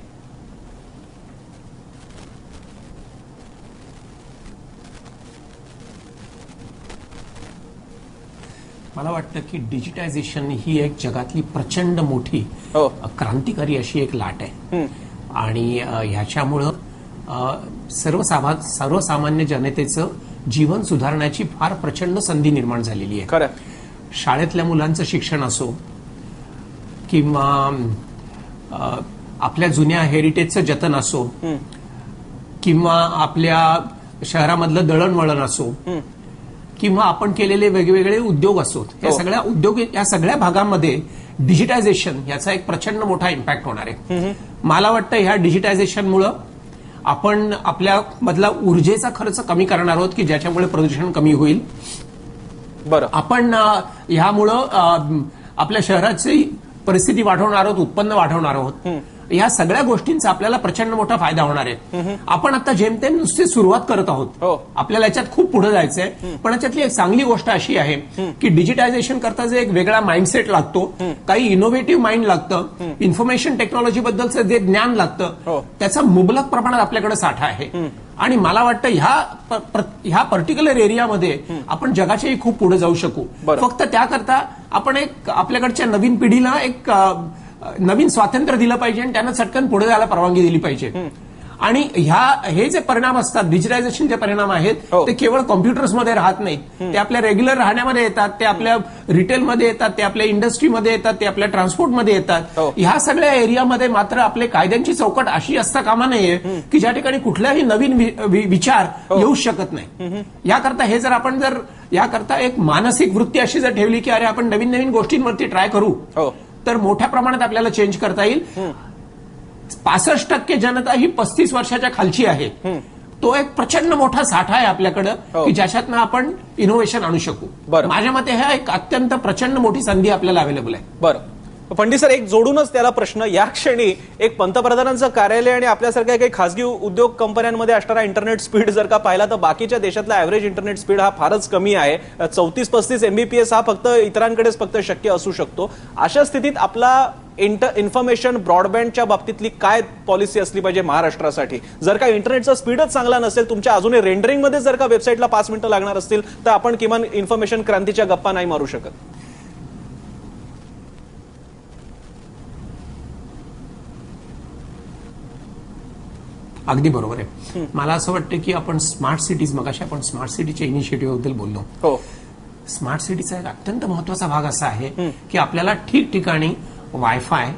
मला वाटतं की डिजिटायझेशन ही एक जगातली प्रचंड मोठी क्रांतिकारी अशी एक लाट आहे आणि ह्याच्यामुळं सर्वसामान्य जनतेचं जीवन सुधारण्याची फार प्रचंड संधी निर्माण झालेली आहे. खरं, शाळेतल्या मुलांचं शिक्षण असो किंवा आपल्या जुन्या हेरिटेजचं जतन असो किंवा आपल्या शहरामधलं दळणवळण असो किंवा आपण केलेले वेगवेगळे उद्योग असोत, या सगळ्या भागामध्ये डिजिटायझेशन याचा एक प्रचंड मोठा इम्पॅक्ट होणार आहे. मला वाटतं ह्या डिजिटायझेशनमुळं आपण आपल्या मधला ऊर्जेचा खर्च कमी करणार आहोत की ज्याच्यामुळे प्रदूषण कमी होईल. बरं, आपण ह्यामुळं आपल्या शहराची परिस्थिती वाढवणार आहोत, उत्पन्न वाढवणार आहोत. ह्या सगळ्या गोष्टींचा आपल्याला प्रचंड मोठा फायदा होणार आहे. आपण आता जेमतेम नुसती सुरुवात करत आहोत, आपल्याला याच्यात खूप पुढे जायचंय. पण याच्यातली एक चांगली गोष्ट अशी आहे की डिजिटायझेशन करता जे एक वेगळा माइंडसेट लागतो, काही इनोव्हेटिव्ह माइंड लागतं, इन्फॉर्मेशन टेक्नॉलॉजी बद्दलचं जे ज्ञान लागतं त्याचा मुबलक प्रमाणात आपल्याकडे साठा आहे. आणि मला वाटतं ह्या पर्टिक्युलर एरियामध्ये आपण जगाच्याही खूप पुढे जाऊ शकू. फक्त त्याकरता आपण एक आपल्याकडच्या नवीन पिढीला एक नवीन स्वातंत्र्य दिलं पाहिजे आणि त्यांना चटकन पुढे जायला परवानगी दिली पाहिजे. आणि हे जे परिणाम असतात, डिजिटायझेशनचे परिणाम आहेत, ते केवळ कॉम्प्युटर्समध्ये राहत नाहीत, ते आपल्या रेग्युलर राहण्यामध्ये येतात, ते आपल्या रिटेलमध्ये येतात, ते आपल्या इंडस्ट्रीमध्ये येतात, ते आपल्या ट्रान्सपोर्टमध्ये येतात. ह्या सगळ्या एरियामध्ये मात्र आपले कायद्यांची चौकट अशी असता कामा नये की ज्या ठिकाणी कुठल्याही नवीन विचार येऊ शकत नाही. याकरता एक मानसिक वृत्ती अशी जर ठेवली की अरे आपण नवीन नवीन गोष्टींवरती ट्राय करू तर मोठ्या प्रमाणात आपल्याला चेंज करता येईल. 65% जनता ही 35 वर्षाच्या खालची आहे. तो एक प्रचंड मोठा साठा आहे आपल्याकडं की ज्याच्यातनं आपण इनोव्हेशन आणू शकू. माझ्या मते हा एक अत्यंत प्रचंड मोठी संधी आपल्याला अवेलेबल आहे. बरं पंडित सर, एक जोडूनच त्याला प्रश्न, या क्षणी एक पंतप्रधानांचं कार्यालय आणि आपल्यासारख्या काही खासगी उद्योग कंपन्यांमध्ये असणारा इंटरनेट स्पीड जर का पाहिला तर बाकीच्या देशातला ऍव्हरेज इंटरनेट स्पीड हा फारच कमी आहे. 34-35 MBPS हा फक्त इतरांकडेच फक्त शक्य असू शकतो. अशा स्थितीत आपला इन्फॉर्मेशन ब्रॉडबँडच्या बाबतीतली काय पॉलिसी असली पाहिजे महाराष्ट्रासाठी? जर का इंटरनेटचा स्पीडच चांगला नसेल, तुमच्या अजूनही रेंडरिंगमध्ये जर का वेबसाईटला 5 मिनिटं लागणार असतील तर आपण किमान इन्फॉर्मेशन क्रांतीच्या गप्पा नाही मारू शकत. अगदी बरोबर आहे. मला असं वाटतं की आपण स्मार्ट सिटीज, मगाशी आपण स्मार्ट सिटीच्या इनिशिएटिव्ह बद्दल बोललो. स्मार्ट सिटीचा एक अत्यंत महत्वाचा भाग असा आहे की आपल्याला ठिकठिकाणी वायफाय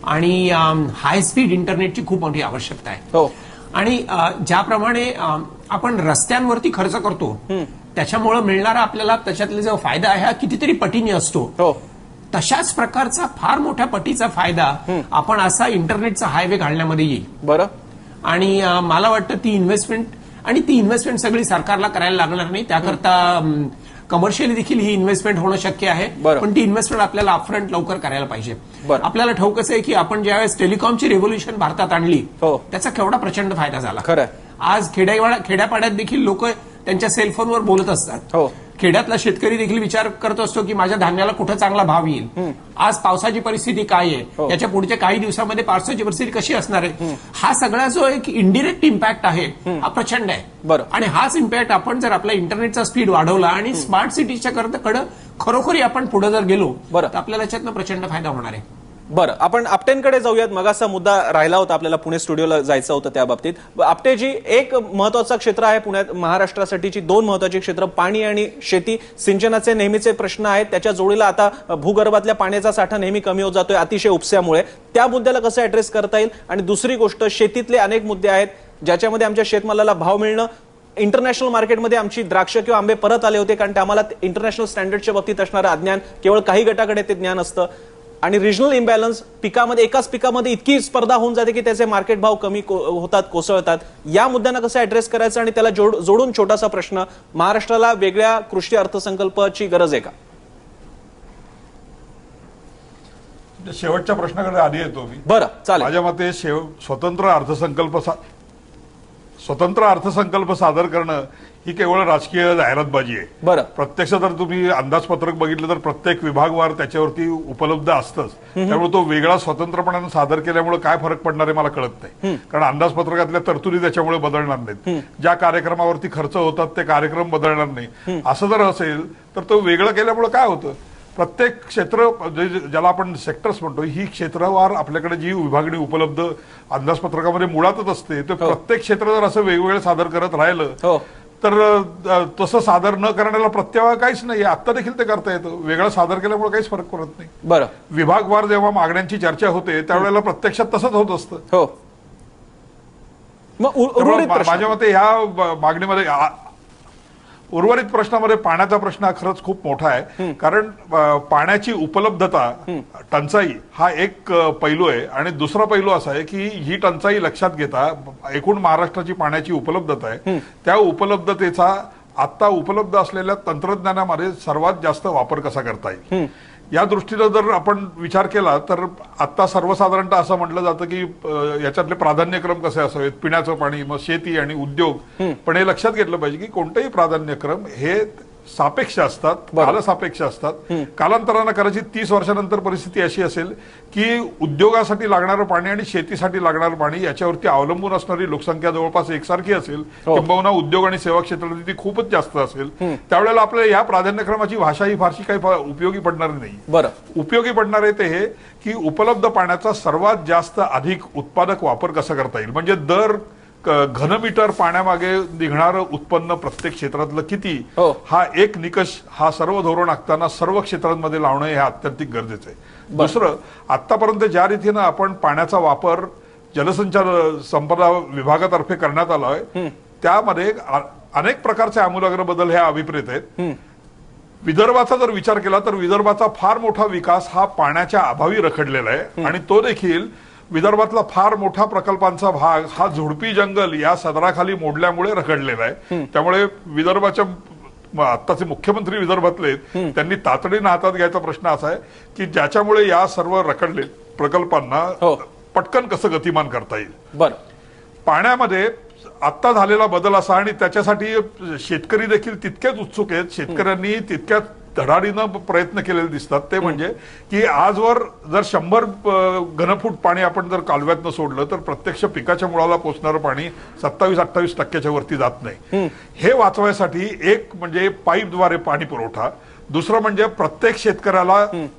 आणि हाय स्पीड इंटरनेटची खूप मोठी आवश्यकता आहे. आणि ज्याप्रमाणे आपण रस्त्यांवरती खर्च करतो त्याच्यामुळे मिळणारा आपल्याला त्याच्यातला जो फायदा आहे हा कितीतरी पटीने असतो, तशाच प्रकारचा फार मोठ्या पटीचा फायदा आपण असा इंटरनेटचा हायवे घालण्यामध्ये येईल. बरं, आणि मला वाटतं ती इन्व्हेस्टमेंट सगळी सरकारला करायला लागणार नाही. त्याकरता कमर्शियली देखील ही इन्व्हेस्टमेंट होणं शक्य आहे. पण ती इन्व्हेस्टमेंट आपल्याला अपफ्रंट लवकर करायला पाहिजे. आपल्याला ठाऊकच आहे की आपण ज्यावेळेस टेलिकॉमची रेव्होल्युशन भारतात आणली त्याचा केवढा प्रचंड फायदा झाला. खरं, आज खेड्यापाड्यात देखील लोक त्यांच्या सेलफोनवर बोलत असतात. खेड्यातला शेतकरी देखील विचार करत असतो की माझ्या धान्याला कुठं चांगला भाव येईल, आज पावसाची परिस्थिती काय आहे, याच्या पुढच्या काही दिवसामध्ये पावसाची परिस्थिती कशी असणार आहे. हा सगळा जो एक इनडिरेक्ट इम्पॅक्ट आहे हा प्रचंड आहे. आणि हाच इम्पॅक्ट आपण जर आपला इंटरनेटचा स्पीड वाढवला आणि स्मार्ट सिटीच्या कडे खरोखरी आपण पुढे जर गेलो तर आपल्याला याच्यातनं प्रचंड फायदा होणार आहे. बरं, आपण आपटेंकडे जाऊयात. मगाचा मुद्दा राहिला होता, आपल्याला पुणे स्टुडिओला जायचं होतं त्या बाबतीत. आपटेजी, एक महत्वाचा क्षेत्र आहे पुण्यात महाराष्ट्रासाठीची, 2 महत्वाची क्षेत्र, पाणी आणि शेती. सिंचनाचे नेहमीचे प्रश्न आहेत, त्याच्या जोडीला आता भूगर्भातल्या पाण्याचा साठा नेहमी कमी होत जातोय अतिशय उपस्यामुळे. त्या मुद्द्याला कसं ऍड्रेस करता येईल? आणि दुसरी गोष्ट, शेतीतले अनेक मुद्दे आहेत ज्याच्यामध्ये आमच्या शेतमालाला भाव मिळणं, इंटरनॅशनल मार्केटमध्ये आमची द्राक्ष किंवा आंबे परत आले होते कारण ते आम्हाला इंटरनॅशनल स्टँडर्डच्या बाबतीत असणारं अज्ञान, केवळ काही गटाकडे ते ज्ञान असतं. आणि रिजनल इम्बॅलन्स पिकामध्ये, एकाच पिकामध्ये इतकी स्पर्धा होऊन जाते की त्याचे मार्केट भाव कमी होतात, कोसळतात. या मुद्द्यांना कसं ऍड्रेस करायचं आणि त्याला जोडून छोटासा प्रश्न, महाराष्ट्राला वेगळ्या कृषी अर्थसंकल्पाची गरज आहे का? शेवटच्या प्रश्नाकडे आधी येतो मी. बरं, चालेल. माझ्या मते स्वतंत्र अर्थसंकल्प सादर करणं ही केवळ राजकीय जाहिरातबाजी आहे. बरं. प्रत्यक्ष जर तुम्ही अंदाजपत्रक बघितलं तर प्रत्येक विभागवार त्याच्यावरती उपलब्ध असतंच. त्यामुळे तो वेगळा स्वतंत्रपणाने सादर केल्यामुळे काय फरक पडणार आहे मला कळत नाही. कारण अंदाजपत्रकातल्या तरतुदी त्याच्यामुळे बदलणार नाहीत. ज्या कार्यक्रमावरती खर्च होतात ते कार्यक्रम बदलणार नाही. असं जर असेल तर तो वेगळं केल्यामुळे काय होतं, प्रत्येक क्षेत्र ज्याला आपण सेक्टर्स म्हणतो, ही क्षेत्रवार आपल्याकडे जी विभागणी उपलब्ध अंदाजपत्रकामध्ये मुळातच असते, ते प्रत्येक क्षेत्र जर असं वेगवेगळं सादर करत राहिलं तर तसं सादर न करण्याला प्रत्यवाय काहीच नाही. आता देखील ते करता येतं. वेगळं सादर केल्यामुळे काहीच फरक पडत नाही. बरं. विभागवार जेव्हा मागण्यांची चर्चा होते त्यावेळेला प्रत्यक्षात तसंच होत असतं. हो. मग उर्वरित प्रश्न. माझ्या मते ह्या मागणीमध्ये उर्वरित प्रश्नामध्ये पाण्याचा प्रश्न हा खरंच खूप मोठा आहे. कारण पाण्याची उपलब्धता, टंचाई हा एक पैलू आहे. आणि दुसरा पैलू असा आहे की ही टंचाई लक्षात घेता एकूण महाराष्ट्राची पाण्याची उपलब्धता आहे, त्या उपलब्धतेचा आता उपलब्ध असलेल्या तंत्रज्ञानामध्ये सर्वात जास्त वापर कसा करता येईल या दृष्टीनं जर आपण विचार केला तर आता सर्वसाधारणतः असं म्हटलं जातं की याच्यातले प्राधान्यक्रम कसे असावेत, पिण्याचं पाणी, मग शेती आणि उद्योग. पण हे लक्षात घेतलं पाहिजे की कोणतेही प्राधान्यक्रम हे सापेक्ष असतात, कालसापेक्ष असतात. कालांतरानं कदाचित 30 वर्षानंतर परिस्थिती अशी असेल की उद्योगासाठी लागणारं पाणी आणि शेतीसाठी लागणारं पाणी याच्यावरती अवलंबून असणारी लोकसंख्या जवळपास एकसारखी असेल, किंबहुना उद्योग आणि सेवा क्षेत्रात ती खूपच जास्त असेल. त्यावेळेला आपल्याला या प्राधान्यक्रमाची भाषा ही फारशी काही उपयोगी पडणार नाही. बरं. उपयोगी पडणार आहे ते हे की उपलब्ध पाण्याचा सर्वात जास्त अधिक उत्पादक वापर कसा करता येईल. म्हणजे दर घनमीटर पाण्यामागे निघणारं उत्पन्न प्रत्येक क्षेत्रातलं किती, हा एक निकष हा सर्व धोरण आखताना सर्व क्षेत्रांमध्ये लावणं हे अत्यंतिक गरजेचं आहे. दुसरं, आतापर्यंत ज्या रीतीनं आपण पाण्याचा वापर जलसंचार संपदा विभागातर्फे करण्यात आला आहे त्यामध्ये अनेक प्रकारचे आमूलाग्र बदल हे अभिप्रेत आहेत. विदर्भाचा जर विचार केला तर विदर्भाचा फार मोठा विकास हा पाण्याच्या अभावी रखडलेला आहे. आणि तो देखील विदर्भातला फार मोठा प्रकल्पांचा भाग हा झुडपी जंगल या सदराखाली मोडल्यामुळे रखडलेला आहे. त्यामुळे विदर्भाच्या आत्ताचे मुख्यमंत्री विदर्भातले त्यांनी तातडीनं हातात घ्यायचा प्रश्न असा आहे की ज्याच्यामुळे या सर्व रखडले प्रकल्पांना पटकन कसं गतिमान करता येईल. बरं. पाण्यामध्ये आत्ता झालेला बदल असा, आणि त्याच्यासाठी शेतकरी देखील तितकेच उत्सुक आहेत, शेतकऱ्यांनी तितक्याच धडाडीनं प्रयत्न केलेले दिसतात. ते म्हणजे की आजवर जर 100 घनफूट पाणी आपण जर कालव्यातनं सोडलं तर प्रत्यक्ष पिकाच्या मुळाला पोचणारं पाणी 27-28% वरती जात नाही. हे वाचवायसाठी एक म्हणजे पाईपद्वारे पाणी पुरवठा, दुसरं म्हणजे प्रत्येक शेतकऱ्याला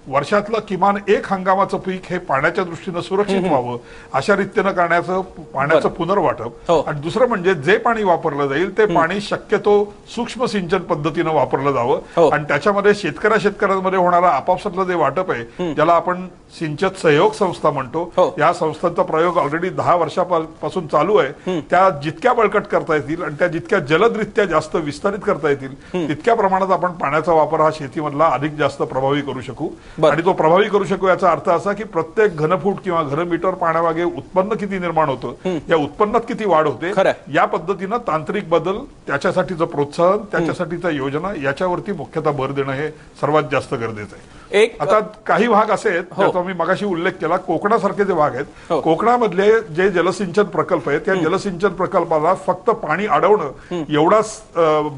वर्षातलं किमान एक हंगामाचं पीक हे पाण्याच्या दृष्टीनं सुरक्षित व्हावं अशा रीतीनं करण्याचं पाण्याचं पुनर्वाटप. आणि दुसरं म्हणजे जे पाणी वापरलं जाईल ते पाणी शक्यतो सूक्ष्म सिंचन पद्धतीनं वापरलं जावं. आणि त्याच्यामध्ये शेतकऱ्यांमध्ये होणारा आपापसातलं जे वाटप आहे ज्याला आपण सिंचन सहयोग संस्था म्हणतो, या संस्थांचा प्रयोग ऑलरेडी 10 वर्षापासून चालू आहे. त्या जितक्या बळकट करता येतील आणि त्या जितक्या जलदरित्या जास्त विस्तारित करता येतील तितक्या प्रमाणात आपण पाण्याचा वापर हा शेतीमधला अधिक जास्त प्रभावी करू शकू. आणि तो प्रभावी करू शकू याचा अर्थ असा की प्रत्येक घनफूट किंवा घनमीटर पाण्यामागे उत्पन्न किती निर्माण होतं, या उत्पन्नात किती वाढ होते, या पद्धतीनं तांत्रिक बदल, त्याच्यासाठीचं प्रोत्साहन, त्याच्यासाठीच्या योजना याच्यावरती मुख्यतः भर देणं हे सर्वात जास्त गरजेचं आहे. आता काही भाग असे आहेत ज्याचा मी मगाशी उल्लेख केला, कोकणासारखे जे भाग आहेत, कोकणामधले जे जलसिंचन प्रकल्प आहेत त्या जलसिंचन प्रकल्पाला फक्त पाणी अडवणं एवढाच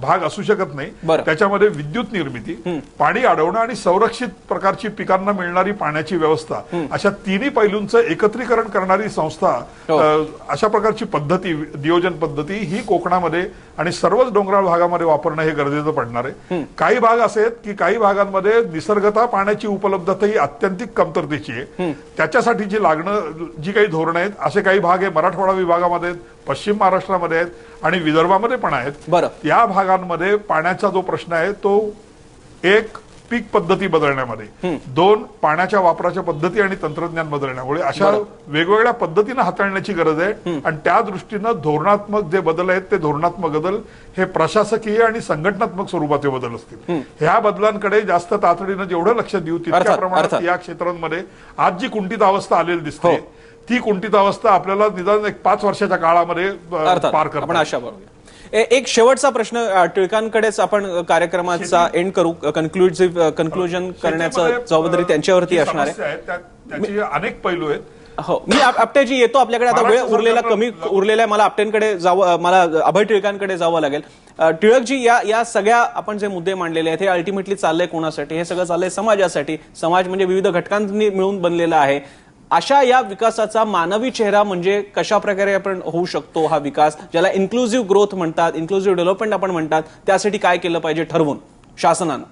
भाग असू शकत नाही. त्याच्यामध्ये विद्युत निर्मिती, पाणी अडवणं आणि संरक्षित प्रकारची पिकांना मिळणारी पाण्याची व्यवस्था अशा तिन्ही पैलूंचं एकत्रीकरण करणारी संस्था, अशा प्रकारची पद्धती, नियोजन पद्धती ही कोकणामध्ये आणि सर्वच डोंगराळ भागामध्ये वापरणं हे गरजेचं पडणार आहे. काही भाग असे आहेत की काही भागांमध्ये निसर्गतः पाण्याची उपलब्धता ही अत्यंतिक कमतरतेची आहे. त्याच्यासाठी जी काही धोरणं आहेत असे काही भाग हे मराठवाडा विभागामध्ये आहेत, पश्चिम महाराष्ट्रामध्ये आहेत आणि विदर्भामध्ये पण आहेत. या भागांमध्ये पाण्याचा जो प्रश्न आहे तो एक पीक पद्धती बदलण्यामध्ये, 2 पाण्याच्या वापराच्या पद्धती आणि तंत्रज्ञान बदलण्यामुळे अशा वेगवेगळ्या पद्धतीनं हाताळण्याची गरज आहे. आणि त्या दृष्टीनं धोरणात्मक जे बदल आहेत ते धोरणात्मक बदल हे प्रशासकीय आणि संघटनात्मक स्वरूपाचे बदल असतील. ह्या बदलांकडे जास्त तातडीनं जेवढं लक्ष देऊ तितक्या प्रमाणात या क्षेत्रांमध्ये आज जी कुंठित अवस्था आलेली दिसते ती कुंठित अवस्था आपल्याला निदान 5 वर्षाच्या काळामध्ये पार करता आपण आशा बघूया. एक शेवटचा प्रश्न टिळकांकडेच आपण कार्यक्रमाचा एंड करू. कन्क्लुजन करण्याचं जबाबदारी त्यांच्यावरती असणार आहे. त्याचे अनेक पैलू आहेत. हो, मी आपटेजी येतो आपल्याकडे. आता वेळ उरलेला मला आपटेंकडे जावं, मला अभय टिळकांकडे जावं लागेल. टिळकजी, या सगळ्या आपण जे मुद्दे मांडलेले आहेत हे अल्टिमेटली चाललंय कोणासाठी? हे सगळं चाललंय समाजासाठी. समाज म्हणजे विविध घटकांनी मिळून बनलेला आहे. अशा या विकासाचा मानवी चेहरा म्हणजे कशा प्रकारे आपण होऊ शकतो हा विकास, ज्याला इन्क्लुझिव्ह ग्रोथ म्हणतात, इन्क्लुझिव्ह डेव्हलपमेंट आपण म्हणतात, त्यासाठी काय केलं पाहिजे ठरवून शासनानं?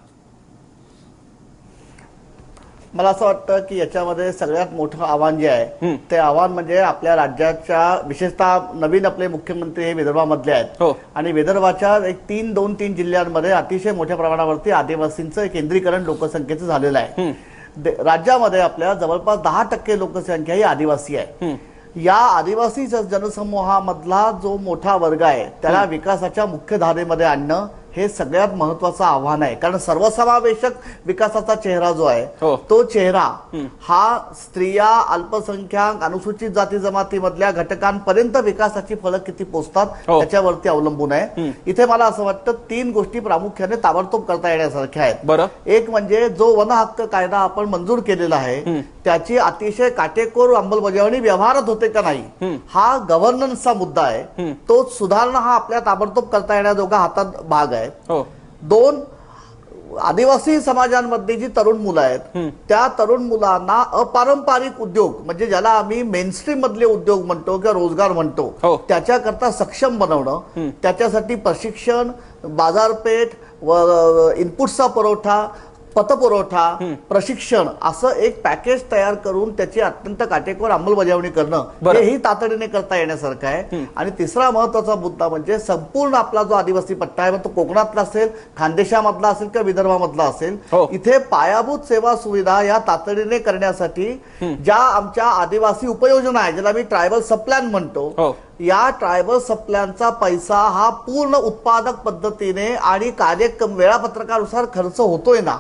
मला असं वाटतं की याच्यामध्ये सगळ्यात मोठं आव्हान जे आहे ते आव्हान म्हणजे आपल्या राज्याच्या, विशेषतः नवीन आपले मुख्यमंत्री हे विदर्भामधले आहेत. आणि विदर्भाच्या 2-3 जिल्ह्यांमध्ये अतिशय मोठ्या प्रमाणावरती आदिवासींचं केंद्रीकरण लोकसंख्येचं झालेलं आहे. राज्यामध्ये आपल्या जवळपास 10% लोकसंख्या ही आदिवासी आहे. या आदिवासी जनसमूहामधला जो मोठा वर्ग आहे त्याला विकासाच्या मुख्य धारेमध्ये आणणं हे सगळ्यात महत्वाचं आव्हान आहे. कारण सर्वसमावेशक विकासाचा चेहरा जो आहे तो चेहरा हा स्त्रिया, अल्पसंख्याक, अनुसूचित जाती जमातीमधल्या घटकांपर्यंत विकासाची फळं किती पोचतात त्याच्यावरती अवलंबून आहे. इथे मला असं वाटतं 3 गोष्टी प्रामुख्याने ताबडतोब करता येण्यासारख्या आहेत. एक म्हणजे जो वन हक्क कायदा आपण मंजूर केलेला आहे त्याची अतिशय काटेकोर अंमलबजावणी व्यवहारात होते का नाही हा गव्हर्नन्सचा मुद्दा आहे. तो सुधारणा हा आपल्या ताबडतोब करता येण्याजोगा हातात भाग आहे. 2, आदिवासी समाजांमध्ये जी तरुण मुलं आहेत त्या तरुण मुलांना अपारंपरिक उद्योग म्हणजे ज्याला आम्ही मेनस्ट्रीम मधले उद्योग म्हणतो किंवा रोजगार म्हणतो त्याच्याकरता सक्षम बनवणं, त्याच्यासाठी प्रशिक्षण, बाजारपेठ, इनपुटचा पुरवठा, पतपुरवठा, प्रशिक्षण असं एक पॅकेज तयार करून त्याची अत्यंत काटेकोर अंमलबजावणी करणं हेही तातडीने करता येण्यासारखं आहे. आणि तिसरा महत्वाचा मुद्दा म्हणजे संपूर्ण आपला जो आदिवासी पट्टा आहे तो कोकणातला असेल, खानदेशामधला असेल किंवा विदर्भामधला असेल, इथे पायाभूत सेवा सुविधा या तातडीने करण्यासाठी ज्या आमच्या आदिवासी उपयोजना आहे ज्याला मी ट्रायबल सबप्लॅन म्हणतो, या ट्रायबल सबप्लॅनचा पैसा हा पूर्ण उत्पादक पद्धतीने आणि कार्यक्रम वेळापत्रकानुसार खर्च होतोय ना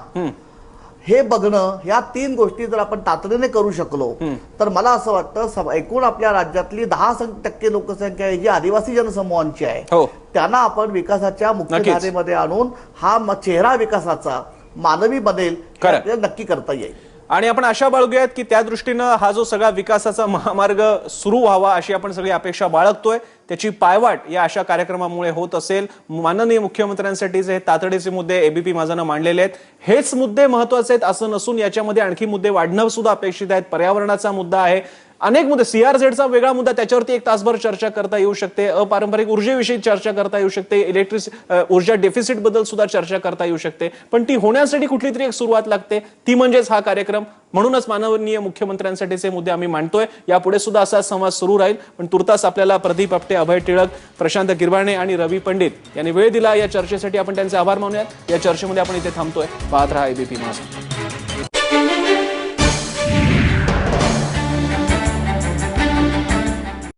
हे बघणं, या 3 गोष्टी जर आपण तातडीने करू शकलो तर मला असं वाटतं एकूण आपल्या राज्यातली 10% लोकसंख्या जी आदिवासी जनसमूहांची आहे त्यांना आपण विकासाच्या मुख्य धारेमध्ये आणून हा चेहरा विकासाचा मानवी बनेल नक्की करता येईल. आणि आपण आशा बाळगूयात की त्या दृष्टीनं हा जो सगळा विकासाचा महामार्ग सुरू व्हावा अशी आपण सगळी अपेक्षा बाळगतोय. त्याची पायवाट या अशा कार्यक्रमामुळे होत असेल. माननीय मुख्यमंत्र्यांसाठीचे हे तातडीचे मुद्दे एबीपी माझानं मांडलेले आहेत. हेच मुद्दे महत्वाचे आहेत असं नसून याच्यामध्ये आणखी मुद्दे वाढणं सुद्धा अपेक्षित आहेत. पर्यावरणाचा मुद्दा आहे, अनेक मुद्दे, CRZचा वेगळा मुद्दा, त्याच्यावरती 1 तासभर चर्चा करता येऊ शकते. अपारंपरिक ऊर्जेविषयी चर्चा करता येऊ शकते. ऊर्जा डेफिसिट बद्दल सुद्धा चर्चा करता येऊ शकते. पण ती होण्यासाठी कुठली तरी एक सुरुवात लागते, ती म्हणजेच हा कार्यक्रम. म्हणूनच माननीय मुख्यमंत्र्यांसाठीचे मुद्दे आम्ही मांडतोय. यापुढे सुद्धा असा संवाद सुरू राहील. पण तुर्तास आपल्याला प्रदीप आपटे, अभय टिळक, प्रशांत गिरवाणे आणि रवी पंडित यांनी वेळ दिला या चर्चेसाठी. आपण त्यांचे आभार मानूयात. या चर्चेमध्ये आपण इथे थांबतोय. पाहत रहा एबीपी माझा.